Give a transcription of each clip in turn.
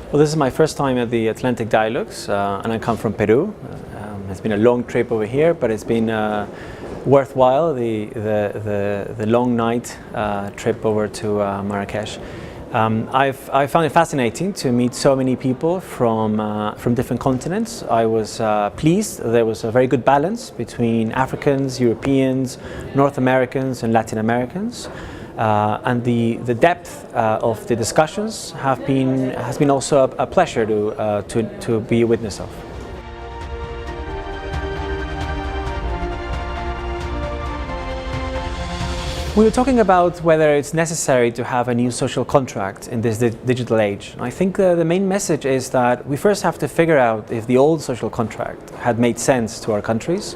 Well, this is my first time at the Atlantic Dialogues, and I come from Peru. It's been a long trip over here, but it's been worthwhile, the long night trip over to Marrakesh. I found it fascinating to meet so many people from different continents. I was pleased there was a very good balance between Africans, Europeans, North Americans and Latin Americans. And the depth of the discussions has been also a pleasure to be a witness of. We were talking about whether it's necessary to have a new social contract in this digital age. I think the main message is that we first have to figure out if the old social contract had made sense to our countries.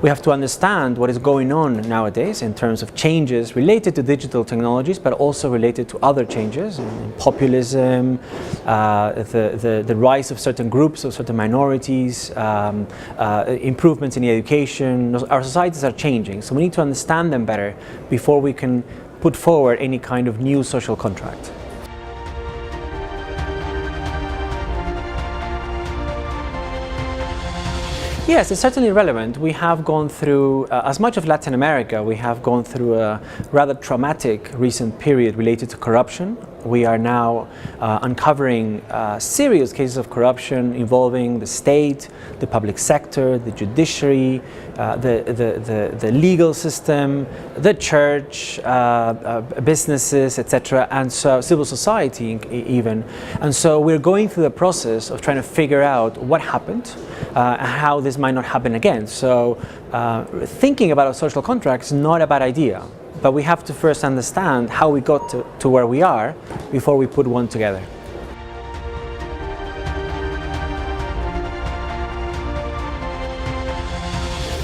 We have to understand what is going on nowadays in terms of changes related to digital technologies, but also related to other changes in populism, the rise of certain groups, of certain minorities, improvements in the education. Our societies are changing, so we need to understand them better before we can put forward any kind of new social contract. Yes, it's certainly relevant. We have gone through, as much of Latin America, we have gone through a rather traumatic recent period related to corruption. We are now uncovering serious cases of corruption involving the state, the public sector, the judiciary, the legal system, the church, businesses, etc., and so civil society even. And so we're going through the process of trying to figure out what happened, how this might not happen again. So thinking about a social contract is not a bad idea. But we have to first understand how we got to where we are before we put one together.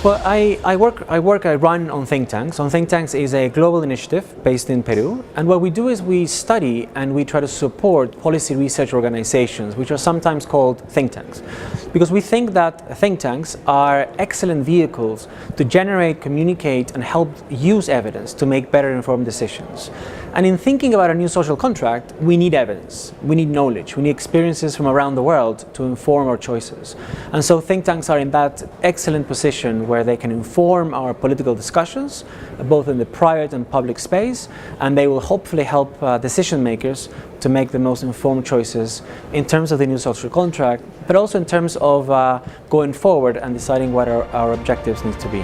Well, I run on think tanks. On think tanks is a global initiative based in Peru, and what we do is we study and we try to support policy research organizations, which are sometimes called think tanks, because we think that think tanks are excellent vehicles to generate, communicate and help use evidence to make better informed decisions. And in thinking about a new social contract, we need evidence, we need knowledge, we need experiences from around the world to inform our choices. And so think tanks are in that excellent position where they can inform our political discussions, both in the private and public space, and they will hopefully help decision makers to make the most informed choices in terms of the new social contract, but also in terms of going forward and deciding what our objectives need to be.